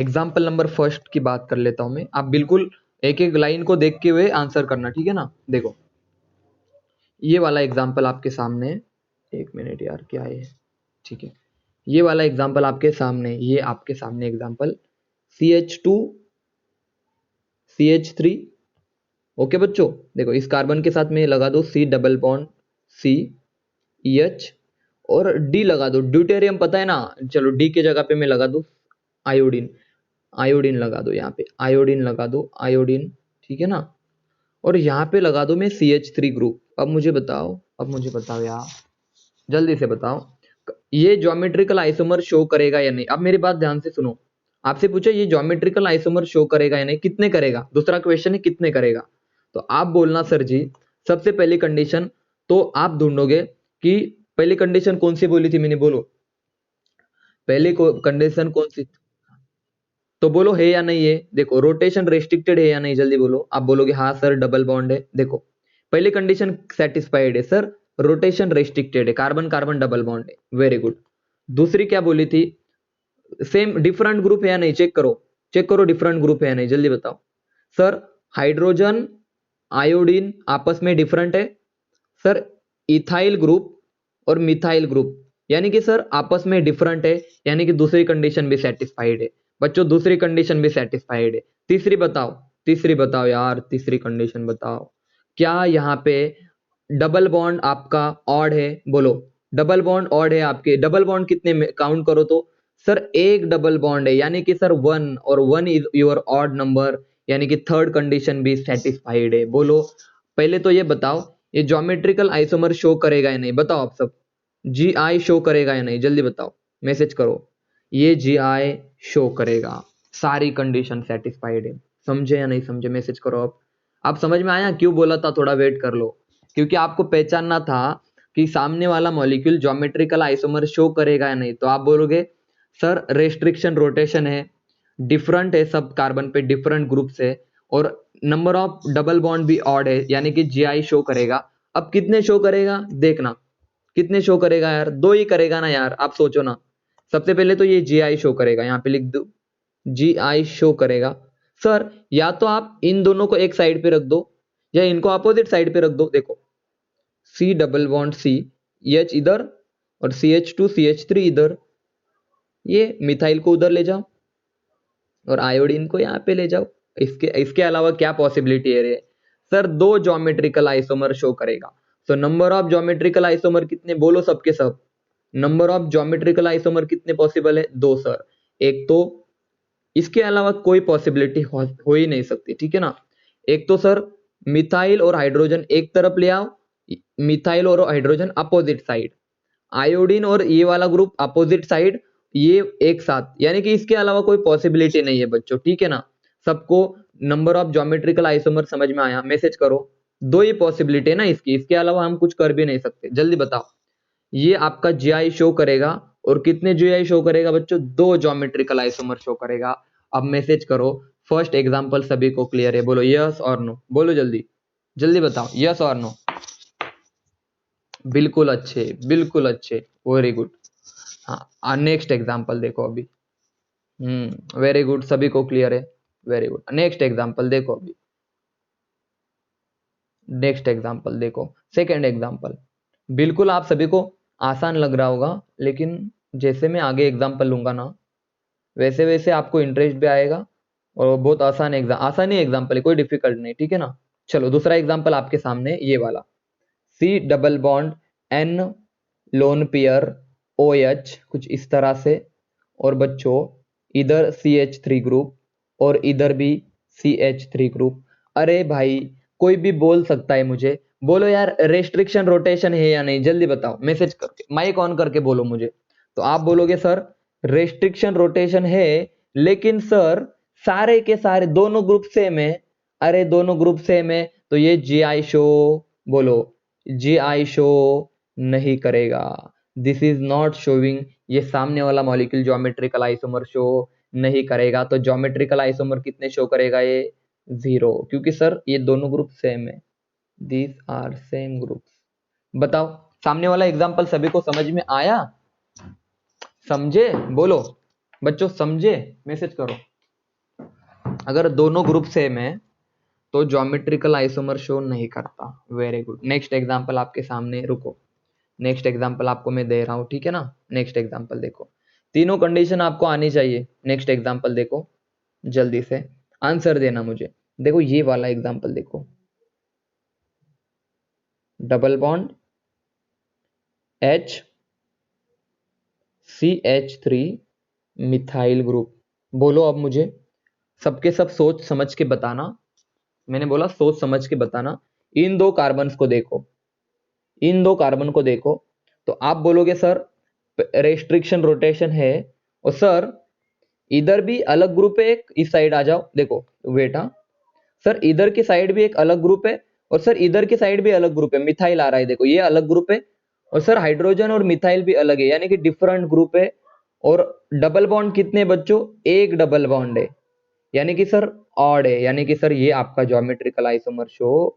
Example number first की बात कर लेता हूं मैं, आप बिल्कुल एक एक लाइन को देखते हुए आंसर करना, ठीक है ना। देखो ये वाला एग्जाम्पल आपके सामने, एक मिनट यार क्या है, ठीक है। ये वाला एग्जाम्पल आपके सामने, ये आपके सामने एग्जाम्पल CH2 CH3। ओके बच्चों, देखो इस कार्बन के साथ में लगा दो C double bond C EH और D लगा दो, ड्यूटेरियम पता है ना, चलो D की जगह पे मैं लगा दो आयोडीन, आयोडीन लगा दो यहाँ पे, आयोडीन लगा दो, आयोडीन, ठीक है ना। और यहाँ पे लगा दो मैं CH3 ग्रुप। अब मुझे बताओ यार, जल्दी से बताओ, ये ज्योमेट्रिकल आइसोमर शो करेगा या नहीं। अब मेरी बात ध्यान से सुनो, आपसे पूछा ये ज्योमेट्रिकल आइसोमर शो करेगा या नहीं, कितने करेगा, दूसरा क्वेश्चन है कितने करेगा। तो आप बोलना सर जी सबसे पहली कंडीशन, तो आप ढूंढोगे कि पहली कंडीशन कौन सी बोली थी मैंने, बोलो पहली कंडीशन कौन सी, तो बोलो है या नहीं है। देखो रोटेशन रेस्ट्रिक्टेड है या नहीं, जल्दी बोलो। आप बोलोगे हाँ सर डबल बॉन्ड है। देखो पहली कंडीशन सेटिस्फाइड है सर, रोटेशन रेस्ट्रिक्टेड है, कार्बन कार्बन डबल बॉन्ड है, वेरी गुड। दूसरी क्या बोली थी, सेम डिफरेंट ग्रुप है या नहीं, चेक करो, चेक करो डिफरेंट ग्रुप है या नहीं, जल्दी बताओ। सर हाइड्रोजन आयोडीन आपस में डिफरेंट है सर, इथाइल ग्रुप और मिथाइल ग्रुप यानी कि सर आपस में डिफरेंट है, यानी कि दूसरी कंडीशन भी सेटिस्फाइड है बच्चों, दूसरी कंडीशन भी सेटिस्फाइड है। तीसरी बताओ, तीसरी बताओ यार, तीसरी कंडीशन बताओ, क्या यहाँ पे डबल बॉन्ड आपका ऑड है, बोलो डबल बॉन्ड ऑड है आपके, डबल बॉन्ड कितने में काउंट करो तो सर एक डबल बॉन्ड है, यानी कि सर वन, और one is your odd number, यानी कि थर्ड कंडीशन भी सेटिस्फाइड है। बोलो पहले तो ये बताओ ये ज्योमेट्रिकल आइसोमर शो करेगा या नहीं, बताओ आप सब, GI शो करेगा या नहीं, जल्दी बताओ, मैसेज करो। ये GI शो करेगा, सारी कंडीशन सेटिस्फाइड है। समझे या नहीं समझे, मैसेज करो। आप समझ में आया क्यों बोला था थोड़ा वेट कर लो, क्योंकि आपको पहचानना था कि सामने वाला मॉलिक्यूल ज्योमेट्रिकल आइसोमर शो करेगा या नहीं। तो आप बोलोगे सर रेस्ट्रिक्शन रोटेशन है, डिफरेंट है सब कार्बन पे, डिफरेंट ग्रुप से, और नंबर ऑफ डबल बॉन्ड भी ऑड है, यानी कि GI शो करेगा। अब कितने शो करेगा देखना, कितने शो करेगा यार, दो ही करेगा ना यार, आप सोचो ना। सबसे पहले तो ये GI शो करेगा, यहाँ पे लिख दो GI शो करेगा। सर या तो आप इन दोनों को एक साइड पे रख दो या इनको अपोजिट साइड पे रख दो। देखो C double bond C EH इधर और CH2 CH3 इधर, ये मिथाइल को उधर ले जाओ और आयोडीन को यहाँ पे ले जाओ। इसके इसके अलावा क्या पॉसिबिलिटी है रे सर, दो ज्योमेट्रिकल आइसोमर शो करेगा। तो नंबर ऑफ ज्योमेट्रिकल आइसोमर कितने, बोलो सबके सब, नंबर ऑफ ज्योमेट्रिकल आइसोमर कितने पॉसिबल है, दो सर। एक तो इसके अलावा कोई पॉसिबिलिटी हो ही नहीं सकती, ठीक है ना। एक तो सर मिथाइल और हाइड्रोजन एक तरफ ले आओ, मिथाइल और हाइड्रोजन अपोजिट साइड, आयोडीन और ये वाला ग्रुप अपोजिट साइड, ये एक साथ, यानी कि इसके अलावा कोई पॉसिबिलिटी नहीं है बच्चों, ठीक है ना। सबको नंबर ऑफ ज्योमेट्रिकल आइसोमर समझ में आया, मैसेज करो। दो ही पॉसिबिलिटी है ना इसकी, इसके अलावा हम कुछ कर भी नहीं सकते, जल्दी बताओ। ये आपका GI शो करेगा, और कितने GI शो करेगा बच्चों, दो ज्योमेट्रिकल आइसोमर शो करेगा। अब मैसेज करो, फर्स्ट एग्जांपल सभी को क्लियर है, बोलो यस और नो, बोलो जल्दी, जल्दी बताओ यस और नो। बिल्कुल अच्छे, बिल्कुल अच्छे, वेरी गुड। हाँ नेक्स्ट एग्जांपल देखो अभी, वेरी गुड, सभी को क्लियर है, वेरी गुड। नेक्स्ट एग्जांपल देखो अभी, नेक्स्ट एग्जांपल देखो, सेकंड एग्जांपल। बिल्कुल आप सभी को आसान लग रहा होगा, लेकिन जैसे मैं आगे एग्जांपल लूंगा ना, वैसे वैसे आपको इंटरेस्ट भी आएगा, और बहुत आसान ही एग्जांपल है, कोई डिफिकल्ट नहीं, ठीक है ना। चलो दूसरा एग्जांपल आपके सामने ये वाला, C double bond N lone pair OH कुछ इस तरह से, और बच्चों इधर CH3 ग्रुप और इधर भी CH3 ग्रुप। अरे भाई कोई भी बोल सकता है मुझे, बोलो यार रेस्ट्रिक्शन रोटेशन है या नहीं, जल्दी बताओ, मैसेज करके माइक ऑन करके बोलो मुझे। तो आप बोलोगे सर रेस्ट्रिक्शन रोटेशन है, लेकिन सर सारे के सारे दोनों ग्रुप सेम है। अरे दोनों ग्रुप सेम है तो ये GI शो, बोलो GI शो नहीं करेगा, दिस इज नॉट शोइंग, ये सामने वाला मॉलिक्यूल ज्योमेट्रिकल आइसोमर शो नहीं करेगा। तो ज्योमेट्रिकल आइसोमर कितने शो करेगा, ये 0, क्योंकि सर ये दोनों ग्रुप सेम है, दीज आर सेम ग्रुप्स। बताओ सामने वाला एग्जांपल सभी को समझ में आया, समझे, बोलो बच्चों समझे, मैसेज करो। अगर दोनों ग्रुप सेम है तो ज्योमेट्रिकल आइसोमर शो नहीं करता। Very good. नेक्स्ट एग्जांपल आपके सामने, रुको, नेक्स्ट एग्जांपल आपको मैं दे रहा हूं, ठीक है ना। नेक्स्ट एग्जांपल देखो, तीनों कंडीशन आपको आनी चाहिए। नेक्स्ट एग्जांपल देखो, जल्दी से आंसर देना मुझे। देखो ये वाला एग्जांपल देखो, double bond H CH3 methyl group. बोलो अब मुझे, सबके सब सोच समझ के बताना। मैंने बोला सोच समझ के बताना। इन दो कार्बन्स को देखो, इन दो कार्बन को देखो, तो आप बोलोगे सर रेस्ट्रिक्शन रोटेशन है, और सर इधर भी अलग ग्रुप है एक, इस साइड आ जाओ। देखो बेटा, सर इधर की साइड भी एक अलग ग्रुप है, और सर इधर की साइड भी अलग ग्रुप है, मिथाइल आ रहा है, देखो ये अलग ग्रुप है, और सर हाइड्रोजन और मिथाइल भी अलग है, यानी कि डिफरेंट ग्रुप है। और डबल बॉन्ड कितने बच्चों, एक डबल बॉन्ड है, यानी कि सर ऑड है, यानी कि सर ये आपका ज्योमेट्रिकल आइसोमर शो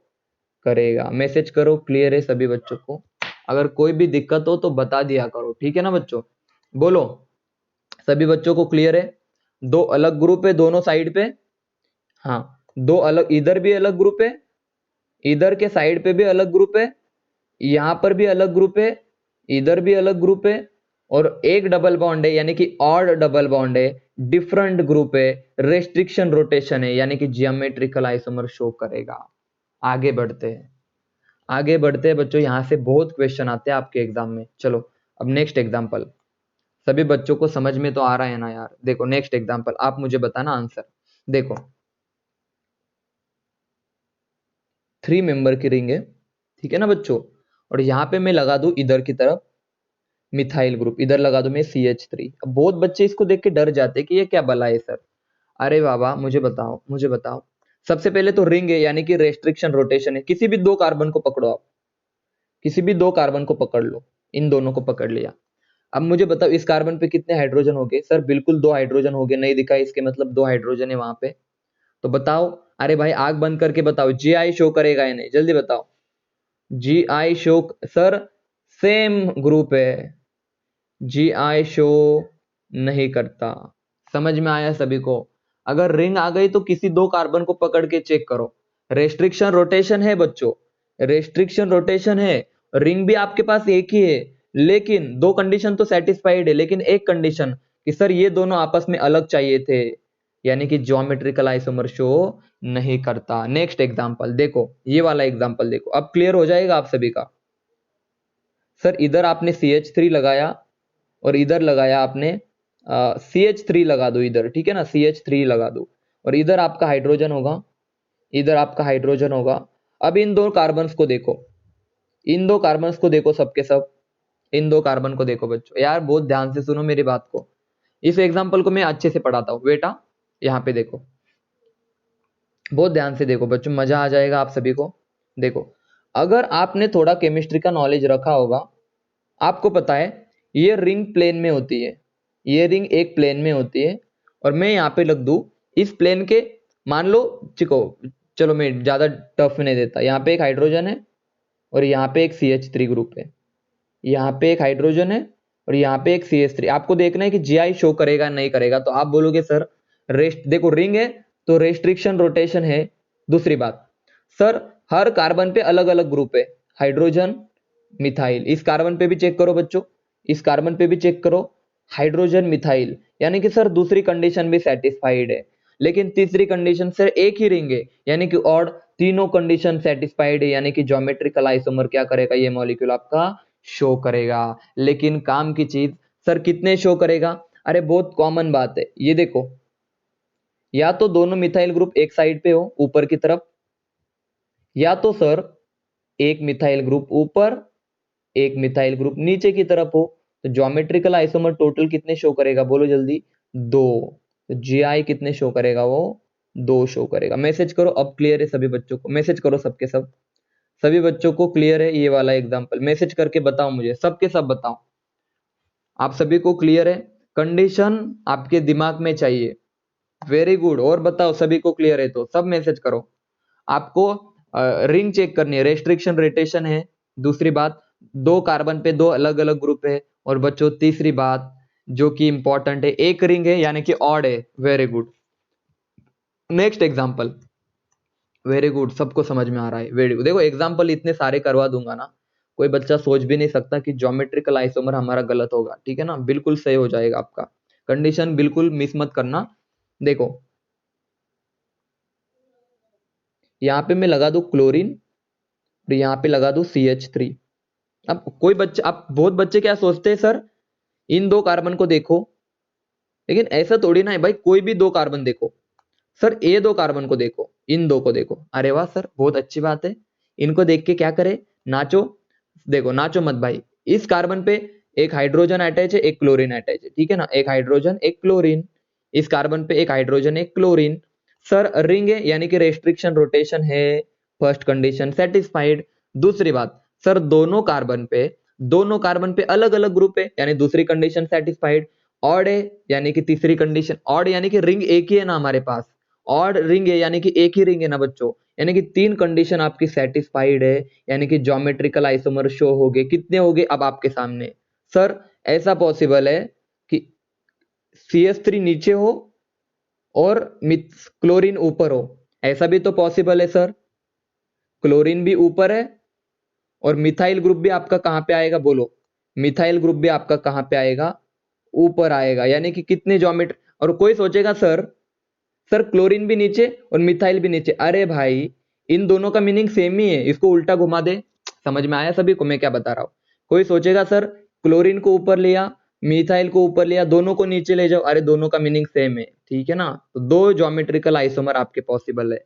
करेगा। मैसेज करो, क्लियर है सभी बच्चों को? अगर कोई भी दिक्कत हो तो बता दिया करो, ठीक है ना बच्चों। बोलो सभी बच्चों को क्लियर है? दो अलग ग्रुप है दोनों साइड पे, हाँ, दो अलग, इधर भी अलग ग्रुप है, इधर के साइड पे भी अलग ग्रुप है, यहां पर भी अलग ग्रुप है, इधर भी अलग ग्रुप है, और एक डबल बॉन्ड है, यानी कि ऑड डबल बॉन्ड है, डिफरेंट ग्रुप है, रेस्ट्रिक्शन रोटेशन है, यानी कि जियोमेट्रिकल आइसोमर शो करेगा। आगे बढ़ते हैं, आगे बढ़ते हैं बच्चों, यहां से बहुत क्वेश्चन आते हैं आपके एग्जाम में। चलो अब नेक्स्ट एग्जांपल, सभी बच्चों को समझ में तो आ रहा है ना यार? देखो नेक्स्ट एग्जांपल, आप मुझे बताना आंसर। देखो 3 मेंबर की रिंग है, ठीक है ना बच्चों, और यहां पे मैं लगा दूं इधर की तरफ मिथाइल ग्रुप, इधर लगा दूं मैं CH3। अब बहुत बच्चे इसको देख के डर जाते हैं कि ये क्या बला है सर। अरे बाबा मुझे बताओ, मुझे बताओ, सबसे पहले तो रिंग है, यानी कि रेस्ट्रिक्शन रोटेशन है। किसी भी दो कार्बन को पकड़ो आप, किसी भी दो कार्बन को पकड़ लो, इन दोनों को पकड़ लिया। अब मुझे बताओ इस कार्बन पे कितने हाइड्रोजन हो गए? सर बिल्कुल दो हाइड्रोजन हो गए, नहीं दिखा इसके मतलब दो हाइड्रोजन है वहां पे। तो बताओ, अरे भाई आग बंद करके बताओ, GI शो करेगा या नहीं? जल्दी बताओ। GI show, sir same group है, GI शो नहीं करता। समझ में आया सभी को? अगर रिंग आ गई तो किसी दो कार्बन को पकड़ के चेक करो। रेस्ट्रिक्शन रोटेशन है बच्चों, रेस्ट्रिक्शन रोटेशन है, रिंग भी आपके पास एक ही है, लेकिन दो कंडीशन तो सेटिस्फाइड है, लेकिन एक कंडीशन कि सर ये दोनों आपस में अलग चाहिए थे, यानी कि ज्योमेट्रिकल आइसोमर शो नहीं करता। नेक्स्ट एग्जांपल देखो, ये वाला एग्जांपल देखो, अब क्लियर हो जाएगा आप सभी का। सर इधर आपने CH3 लगाया, और इधर लगाया आपने CH3 लगा दो इधर, ठीक है ना, CH3 लगा दो, और इधर आपका हाइड्रोजन होगा, इधर आपका हाइड्रोजन होगा। अब इन दो कार्बन्स को देखो, इन दो कार्बन्स को देखो, सबके सब इन दो कार्बन को देखो बच्चों। यार बहुत ध्यान से सुनो मेरी बात को, इस एग्जांपल को मैं अच्छे से पढ़ाता हूं बेटा। यहाँ पे देखो, बहुत ध्यान से देखो बच्चों, मजा आ जाएगा आप सभी को। देखो अगर आपने थोड़ा केमिस्ट्री का नॉलेज रखा होगा, आपको पता है ये रिंग प्लेन में होती है, ये रिंग एक प्लेन में होती है, और मैं यहाँ पे लग दूं इस प्लेन के, मान लो चिको, चलो मैं ज्यादा टफ नहीं देता, यहाँ पे एक हाइड्रोजन है, और यहाँ पे एक CH3 ग्रुप है, यहाँ पे एक हाइड्रोजन है, और यहाँ पे एक CH3। आपको देखना है कि GI शो करेगा नहीं करेगा। तो आप बोलोगे सर रेस्ट, देखो रिंग है तो रेस्ट्रिक्शन रोटेशन है। दूसरी बात, सर हर कार्बन पे अलग अलग ग्रुप है, हाइड्रोजन मिथाइल, इस कार्बन पे भी चेक करो बच्चों, इस कार्बन पे भी चेक करो, हाइड्रोजन मिथाइल, यानी कि सर दूसरी कंडीशन भी सेटिस्फाइड है। लेकिन तीसरी कंडीशन सर एक ही रिंग है, यानी कि और तीनों कंडीशन सेटिस्फाइड है, यानी कि ज्योमेट्रिकल आइसोमर क्या करेगा, ये मॉलिक्यूल आपका शो करेगा। लेकिन काम की चीज, सर कितने शो करेगा? अरे बहुत कॉमन बात है, ये देखो, या तो दोनों मिथाइल ग्रुप एक साइड पे हो ऊपर की तरफ, या तो सर एक मिथाइल ग्रुप ऊपर, एक मिथाइल ग्रुप नीचे की तरफ हो। तो ज्योमेट्रिकल आइसोमर टोटल कितने शो करेगा, बोलो जल्दी? दो। तो GI कितने शो करेगा? वो दो शो करेगा। मैसेज करो अब क्लियर है सभी बच्चों को, मैसेज करो सबके सब, सभी बच्चों को क्लियर है ये वाला एग्जांपल? मैसेज करके बताओ मुझे, सबके सब बताओ, आप सभी को क्लियर है? कंडीशन आपके दिमाग में चाहिए। वेरी गुड, और बताओ सभी को क्लियर है तो सब मैसेज करो। आपको रिंग चेक करनी है, रेस्ट्रिक्शन रोटेशन है। दूसरी बात, दो कार्बन पे दो अलग अलग ग्रुप है। और बच्चों तीसरी बात जो कि इंपॉर्टेंट है, एक रिंग है यानी कि ऑड है। Very good. Next example, very good, सबको समझ में आ रहा है, वेरी गुड। देखो एग्जाम्पल इतने सारे करवा दूंगा ना, कोई बच्चा सोच भी नहीं सकता कि ज्योमेट्रिकल आइसोमर हमारा गलत होगा, ठीक है ना, बिल्कुल सही हो जाएगा आपका। कंडीशन बिल्कुल मिस मत करना। देखो यहाँ पे मैं लगा दूं क्लोरीन और यहाँ पे लगा दूं CH3। अब कोई बच्चा, अब बहुत बच्चे क्या सोचते हैं, सर इन दो कार्बन को देखो, लेकिन ऐसा थोड़ी ना है भाई, कोई भी दो कार्बन देखो। सर ये दो कार्बन को देखो, इन दो को देखो, अरे वाह सर बहुत अच्छी बात है, इनको देख के क्या करे, नाचो। देखो नाचो मत भाई, इस कार्बन पे एक हाइड्रोजन अटैच है, एक क्लोरीन अटैच है, ठीक है ना, एक हाइड्रोजन एक क्लोरीन, इस कार्बन पे एक हाइड्रोजन एक क्लोरीन। सर रिंग है यानी कि रेस्ट्रिक्शन रोटेशन है, फर्स्ट कंडीशन सेटिस्फाइड। दूसरी बात, सर दोनों कार्बन पे अलग अलग ग्रुप है, यानी दूसरी कंडीशन सेटिस्फाइड। ऑड है यानी कि तीसरी कंडीशन, ऑड यानी कि रिंग एक ही है ना हमारे पास, ऑड रिंग है यानी कि एक ही रिंग है ना बच्चों, यानी कि तीन कंडीशन आपकी सेटिस्फाइड है, यानी कि ज्योमेट्रिकल आइसोमर शो हो गए। कितने हो गए अब आपके सामने? सर ऐसा पॉसिबल है कि CH3 नीचे हो और क्लोरीन ऊपर हो, ऐसा भी तो पॉसिबल है सर। क्लोरीन भी ऊपर है और मिथाइल ग्रुप भी आपका कहां पे आएगा, बोलो, मिथाइल ग्रुप भी आपका कहां पे आएगा, ऊपर आएगा, यानी कि कितने ज्योमेट्री। और कोई सोचेगा सर क्लोरीन भी नीचे और मिथाइल भी नीचे, अरे भाई इन दोनों का मीनिंग सेम ही है, इसको उल्टा घुमा दे। समझ में आया सभी को मैं क्या बता रहा हूं? कोई सोचेगा सर क्लोरीन को ऊपर लिया, मिथाइल को ऊपर लिया, दोनों को नीचे ले जाओ, अरे दोनों का मीनिंग सेम है, ठीक है ना। तो दो ज्योमेट्रिकल आइसोमर आपके पॉसिबल है।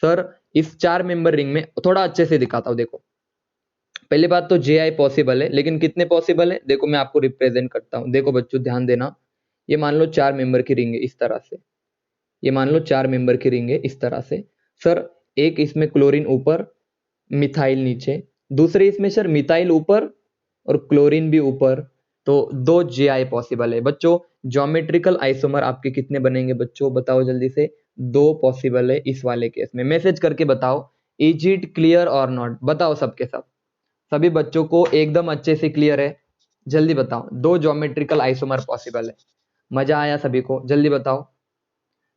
सर इस 4 मेंबर रिंग में थोड़ा अच्छे से दिखाता हूं। देखो पहली बात तो Ji पॉसिबल है, लेकिन कितने पॉसिबल है, देखो मैं आपको रिप्रेजेंट करता हूं। देखो बच्चों ध्यान देना, ये मान लो 4 मेंबर की रिंग है इस तरह से, ये मान लो 4 मेंबर की रिंग है इस तरह से। सर एक इसमें क्लोरीन ऊपर, मिथाइल नीचे, दूसरे इसमें सर मिथाइल ऊपर और क्लोरीन भी ऊपर, तो दो Ji पॉसिबल है बच्चों। ज्योमेट्रिकल आइसोमर आपके कितने बनेंगे बच्चों, बताओ जल्दी से। दो पॉसिबल है इस वाले केस में, मैसेज करके बताओ, इज इट क्लियर और नॉट, बताओ सबके सब, सभी बच्चों को एकदम अच्छे से क्लियर है, जल्दी बताओ। दो ज्योमेट्रिकल आइसोमर पॉसिबल है, मजा आया सभी को, जल्दी बताओ,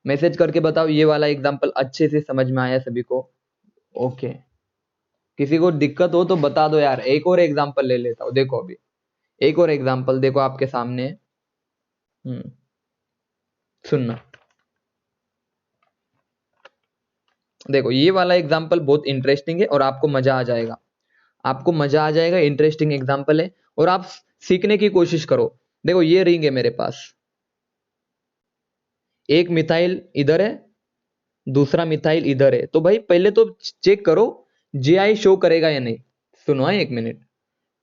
मैसेज करके बताओ, ये वाला एग्जांपल अच्छे से समझ में आया सभी को? ओके, किसी को दिक्कत हो तो बता दो यार, एक और एग्जांपल ले लेता हूं। देखो अभी एक और एग्जांपल देखो आपके सामने। सुनना, देखो ये वाला एग्जांपल बहुत इंटरेस्टिंग है और आपको मजा आ जाएगा, आपको मजा आ जाएगा, इंटरेस्टिंग एग्जांपल है और आप सीखने की कोशिश करो। देखो ये रिंग है मेरे पास, एक मिथाइल इधर है, दूसरा मिथाइल इधर है, तो भाई पहले तो चेक करो Ji शो करेगा या नहीं। सुनो हाँ, एक मिनट,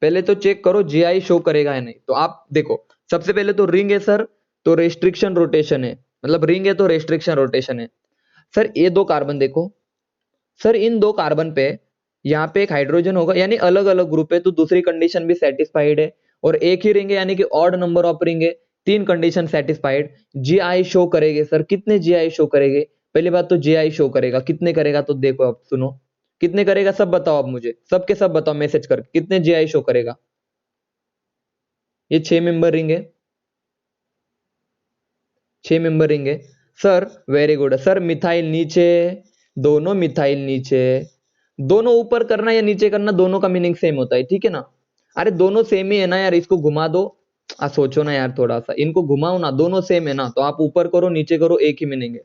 पहले तो चेक करो Ji शो करेगा या नहीं। तो आप देखो सबसे पहले तो रिंग है सर, तो रेस्ट्रिक्शन रोटेशन है, मतलब रिंग है तो रेस्ट्रिक्शन रोटेशन है। सर ये दो कार्बन देखो, सर इन दो कार्बन पे यहाँ पे एक हाइड्रोजन होगा, यानी अलग अलग ग्रुप है, तो दूसरी कंडीशन भी सेटिस्फाइड है, और एक ही रिंग है यानी कि ऑड नंबर ऑफ रिंग है, तीन कंडीशन सेटिस्फाइड। Gi शो करेंगे सर, कितने Gi शो करेंगे? पहली बात तो Gi शो करेगा, कितने करेगा, तो देखो अब सुनो, कितने करेगा सब बताओ, अब मुझे सबके सब बताओ मैसेज करके, कितने Gi शो करेगा? ये 6 मेंबर रिंग है, 6 मेंबर रिंग है sir, very good sir. Methyl नीचे, दोनों मिथाइल नीचे, दोनों ऊपर करना या नीचे करना, दोनों का मीनिंग सेम होता है, ठीक है ना। अरे दोनों सेम ही है ना यार, इसको घुमा दो, सोचो ना यार थोड़ा सा, इनको घुमाओ ना, दोनों सेम है ना, तो आप ऊपर करो नीचे करो एक ही मीनिंग है।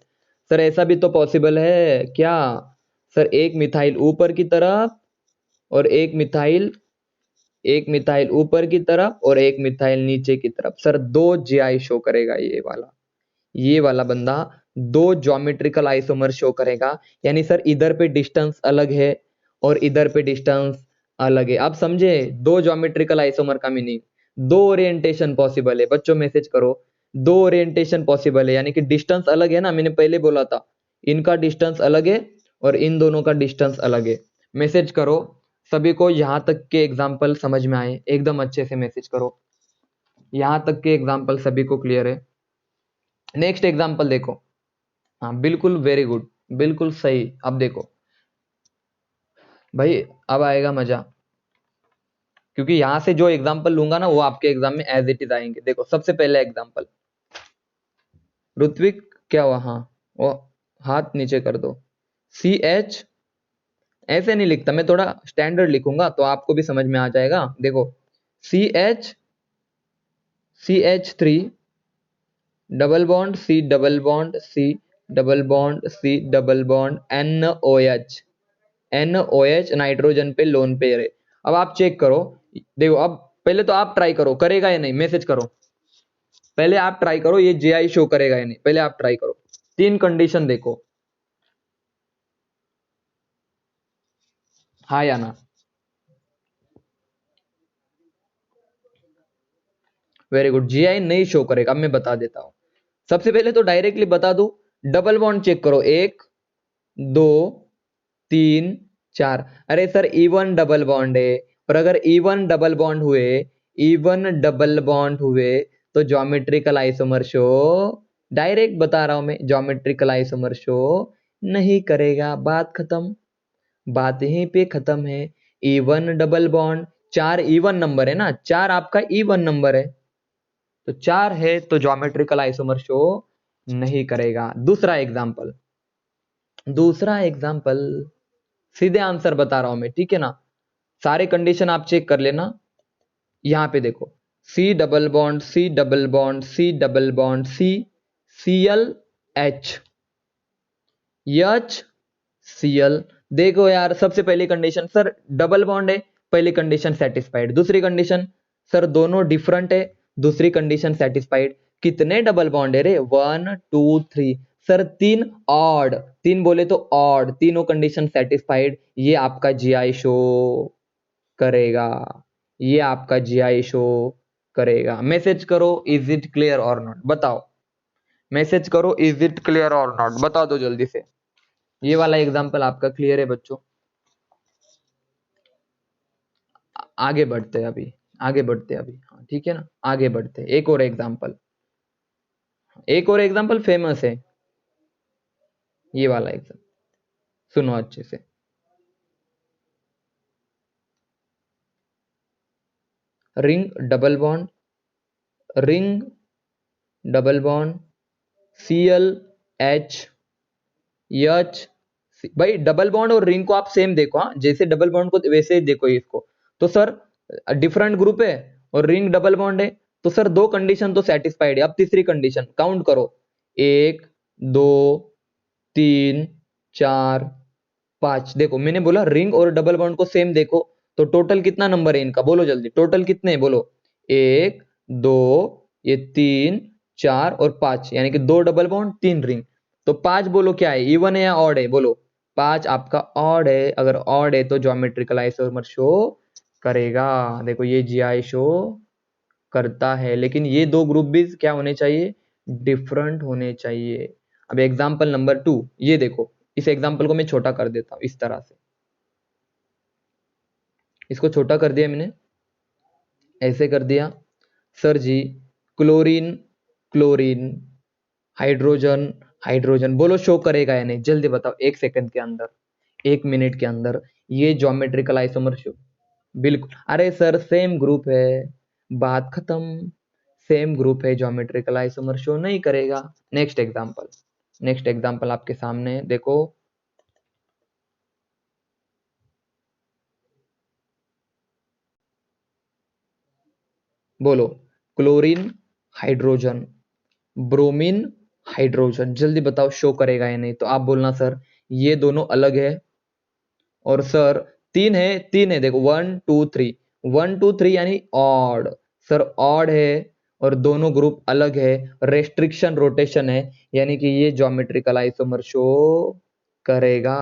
सर ऐसा भी तो पॉसिबल है क्या? सर एक मिथाइल ऊपर की तरफ और एक मिथाइल ऊपर की तरफ और एक मिथाइल नीचे की तरफ, सर दो Gi शो करेगा, ये वाला बंदा दो ज्योमेट्रिकल आइसोमर शो करेगा, यानी सर इधर पे डिस्टेंस अलग है और इधर पे डिस्टेंस अलग है। आप समझे दो ज्योमेट्रिकल आइसोमर का मीनिंग? दो ओरिएंटेशन पॉसिबल है बच्चों, मैसेज करो, दो ओरिएंटेशन पॉसिबल है, यानी कि डिस्टेंस अलग है ना, मैंने पहले बोला था इनका डिस्टेंस अलग है और इन दोनों का डिस्टेंस अलग है। मैसेज करो सभी को, यहां तक के एग्जाम्पल समझ में आए एकदम अच्छे से मैसेज करो, यहां तक के एग्जाम्पल सभी को क्लियर है? नेक्स्ट एग्जाम्पल देखो, हाँ बिल्कुल वेरी गुड, बिल्कुल सही। अब देखो भाई, अब आएगा मजा, क्योंकि यहां से जो एग्जाम्पल लूंगा ना वो आपके एग्जाम में एज इट इज आएंगे। देखो सबसे पहले एग्जाम्पल, ऋत्विक क्या हुआ, हाँ वो हाथ नीचे कर दो। सी एच, ऐसे नहीं लिखता मैं, थोड़ा स्टैंडर्ड लिखूंगा तो आपको भी समझ में आ जाएगा। देखो CH3 double bond C double bond C double bond NOH nitrogen पे लोन पे रहे। अब आप चेक करो, देखो अब पहले तो आप ट्राई करो करेगा या नहीं, मैसेज करो। पहले आप ट्राई करो ये JI शो करेगा या नहीं, पहले आप ट्राई करो। 3 कंडीशन देखो, हाँ या ना। वेरी गुड, GI नहीं शो करेगा। अब मैं बता देता हूं, सबसे पहले तो डायरेक्टली बता दूं, डबल बॉन्ड चेक करो, 1 2 3 4। अरे सर E1 डबल बॉन्ड है, और अगर E1 डबल बॉन्ड हुए तो ज्योमेट्रिकल आइसोमर शो, डायरेक्ट बता रहा हूं मैं, ज्योमेट्रिकल आइसोमर शो नहीं करेगा। बात खत्म, बात यहीं पे खत्म है। E1 double bond, 4 E1 number है ना, 4 आपका E1 नंबर है, तो 4 है तो ज्योमेट्रिकल आइसोमर शो नहीं करेगा। दूसरा एग्जाम्पल सीधे आंसर बता रहा हूं मैं, ठीक है ना। सारे कंडीशन आप चेक कर लेना। यहां पे देखो, C double bond C double bond C double bond C ClH HCl। देखो यार, सबसे पहली कंडीशन सर डबल बॉन्ड है, पहली कंडीशन सेटिस्फाइड। दूसरी कंडीशन सर दोनों डिफरेंट है, दूसरी कंडीशन सेटिस्फाइड। कितने डबल बॉन्ड है रे, 1 2 3। सर 3 ऑड, 3 बोले तो ऑड, तीनों कंडीशन सेटिस्फाइड, ये आपका GI शो करेगा, ये आपका GI शो करेगा। मैसेज करो, इज इट क्लियर और नॉट, बताओ। मैसेज करो, इज इट क्लियर और नॉट, बता दो जल्दी से। ये वाला एग्जाम्पल आपका क्लियर है बच्चों। आगे बढ़ते हैं अभी, आगे बढ़ते हैं अभी, हाँ ठीक है ना, आगे बढ़ते हैं। एक और एग्जाम्पल फेमस है, ये वाला एग्जाम्पल सुनो अच्छे से। Ring double bond, ring double bond ClH H। भाई डबल बॉन्ड और रिंग को आप सेम देखो, हाँ जैसे डबल बॉन्ड को वैसे ही देखो इसको। तो सर डिफरेंट ग्रुप है और रिंग डबल बॉन्ड है, तो सर दो कंडीशन तो सेटिस्फाइड है। अब तीसरी कंडीशन काउंट करो, 1 2 3 4 5। देखो मैंने बोला रिंग और डबल बॉन्ड को सेम देखो, तो टोटल कितना नंबर है इनका, बोलो जल्दी, टोटल कितने हैं बोलो। 1 2, ये 3 4 और 5, यानी कि 2 डबल बॉन्ड 3 रिंग। तो 5 बोलो क्या है, इवन है या ऑड है, बोलो। 5 आपका ऑड है, अगर ऑड है तो ज्योमेट्रिकल आइसोमर शो करेगा। देखो ये GI शो करता है, लेकिन ये दो ग्रुप भी क्या होने चाहिए, डिफरेंट होने चाहिए। अब एग्जाम्पल नंबर 2, ये देखो, इस एग्जाम्पल को मैं छोटा कर देता हूं इस तरह से, इसको छोटा कर दिया मैंने, ऐसे कर दिया। सर जी क्लोरीन क्लोरीन हाइड्रोजन हाइड्रोजन, बोलो शो करेगा या नहीं, जल्दी बताओ, 1 सेकंड के अंदर, 1 मिनट के अंदर, ये ज्योमेट्रिकल आइसोमर शो। बिल्कुल, अरे सर सेम ग्रुप है, बात खत्म, सेम ग्रुप है, ज्योमेट्रिकल आइसोमर शो नहीं करेगा। नेक्स्ट एग्जांपल आपके सामने है, देखो। बोलो, क्लोरीन हाइड्रोजन, ब्रोमीन हाइड्रोजन, जल्दी बताओ शो करेगा या नहीं। तो आप बोलना सर ये दोनों अलग है, और सर तीन है देखो, 1 2 3, 1 2 3 यानी ऑड। सर ऑड है और दोनों ग्रुप अलग है, रेस्ट्रिक्शन रोटेशन है, यानी कि ये ज्योमेट्रिकल आइसोमर शो करेगा।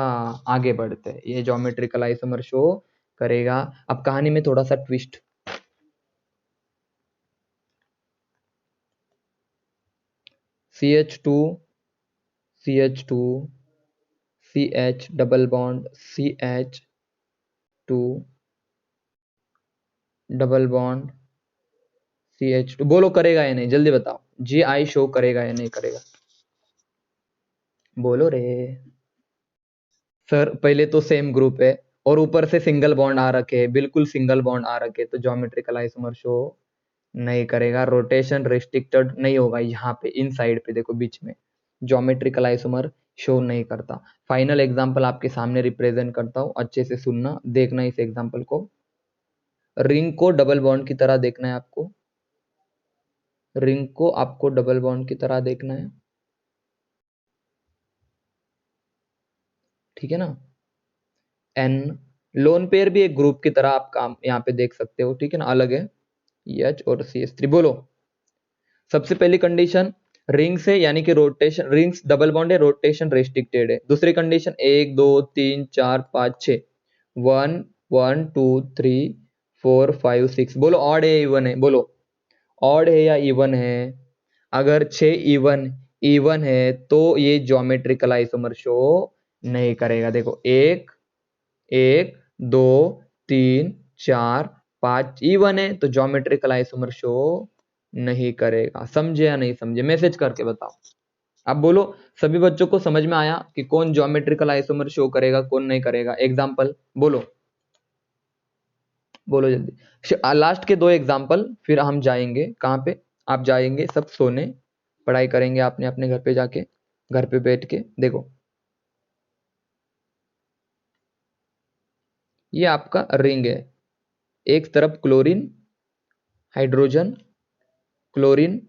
आगे बढ़ते हैं, ये ज्योमेट्रिकल आइसोमर शो करेगा। अब कहानी में थोड़ा सा twist, CH2 CH2 CH double bond CH2 double bond CH2, बोलो करेगा या नहीं, जल्दी बताओ, GI शो करेगा या नहीं करेगा, बोलो रे। सर पहले तो सेम ग्रुप है और ऊपर से सिंगल बॉन्ड आ रखे हैं, बिल्कुल सिंगल बॉन्ड आ रखे, तो ज्योमेट्रिकल आइसोमर शो नहीं करेगा। रोटेशन रेस्ट्रिक्टेड नहीं होगा, यहाँ पे इन साइड पे देखो बीच में, ज्योमेट्रिकल आइसोमर शो नहीं करता। फाइनल एग्जांपल आपके सामने रिप्रेजेंट करता हूं, अच्छे से सुनना, देखना इस एग्जांपल को। रिंग को डबल बॉन्ड की तरह देखना है आपको, रिंग को आपको डबल बॉन्ड की तरह देखना है, ठीक है ना। एन लोन पेयर भी एक ग्रुप की तरह आप काम यहाँ पे देख सकते हो, ठीक है ना, अलग है एच और CH3। बोलो सबसे पहली कंडीशन, रिंग से यानी कि रोटेशन, रिंग्स डबल बॉन्ड है, रोटेशन रेस्ट्रिक्टेड है। दूसरी कंडीशन 1 2 3 4 5 6, 1 1 2 3 4 5 6। बोलो ऑड है इवन है, बोलो ऑड है या इवन है। अगर 6 इवन इवन है तो ये ज्योमेट्रिकल आइसोमर शो नहीं करेगा। देखो 1 1 2 3 4 5 इवन है तो ज्योमेट्रिकल आइसोमर शो नहीं करेगा। समझे या नहीं समझे, मैसेज करके बताओ। अब बोलो सभी बच्चों को समझ में आया कि कौन ज्योमेट्रिकल आइसोमर शो करेगा कौन नहीं करेगा। एग्जांपल बोलो, बोलो जल्दी लास्ट के 2 एग्जांपल, फिर हम जाएंगे कहाँ पे, आप जाएंगे सब सोने, पढ़ाई करेंगे आपने अपने घर पे जाके, घर पे बैठ के। देखो ये आपका रिंग है, एक तरफ क्लोरीन हाइड्रोजन, क्लोरीन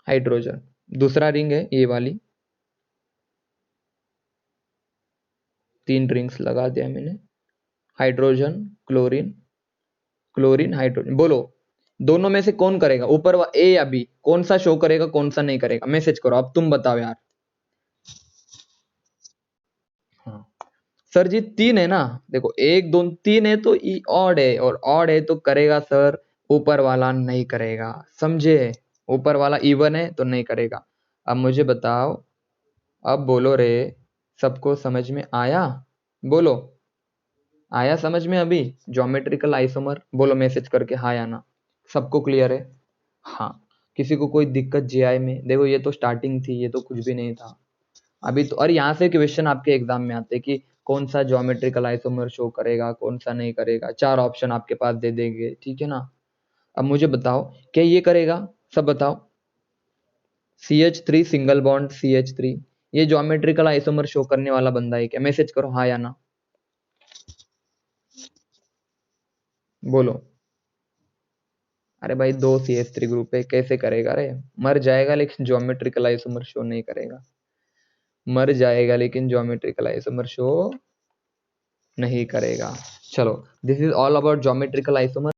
हाइड्रोजन, दूसरा रिंग है ये वाली, 3 रिंग्स लगा दिया मैंने, हाइड्रोजन क्लोरीन, क्लोरीन हाइड्रोजन। बोलो दोनों में से कौन करेगा, ऊपर ए या बी, कौन सा शो करेगा कौन सा नहीं करेगा, मैसेज करो। अब तुम बताओ यार। हाँ सर जी 3 है ना, देखो 1 2 3 है तो ई ऑड है, और ऑड है तो करेगा सर, ऊपर वाला नहीं करेगा। समझे, ऊपर वाला इवन है तो नहीं करेगा। अब मुझे बताओ, अब बोलो रे, सबको समझ में आया, बोलो आया समझ में अभी ज्योमेट्रिकल आइसोमर, बोलो मैसेज करके हाँ या ना। सबको क्लियर है, हाँ। किसी को कोई दिक्कत जीआई में, देखो ये तो स्टार्टिंग थी, ये तो कुछ भी नहीं था अभी तो। और यहाँ से क्वेश्चन आपके एग्जाम में आते हैं कि कौन सा ज्योमेट्रिकल आइसोमर शो करेगा कौन सा नहीं करेगा, 4 ऑप्शन आपके पास दे देंगे, ठीक है ना। अब मुझे बताओ क्या ये करेगा, सब बताओ। CH3 सिंगल बॉन्ड CH3, ये ज्योमेट्रिकल आइसोमर शो करने वाला बंदा है क्या, मैसेज करो हाँ या ना। बोलो अरे भाई 2 CH3 ग्रुप है, कैसे करेगा रे, मर जाएगा लेकिन ज्योमेट्रिकल आइसोमर शो नहीं करेगा, मर जाएगा लेकिन ज्योमेट्रिकल आइसोमर शो नहीं करेगा। चलो this is all about geometrical isomer.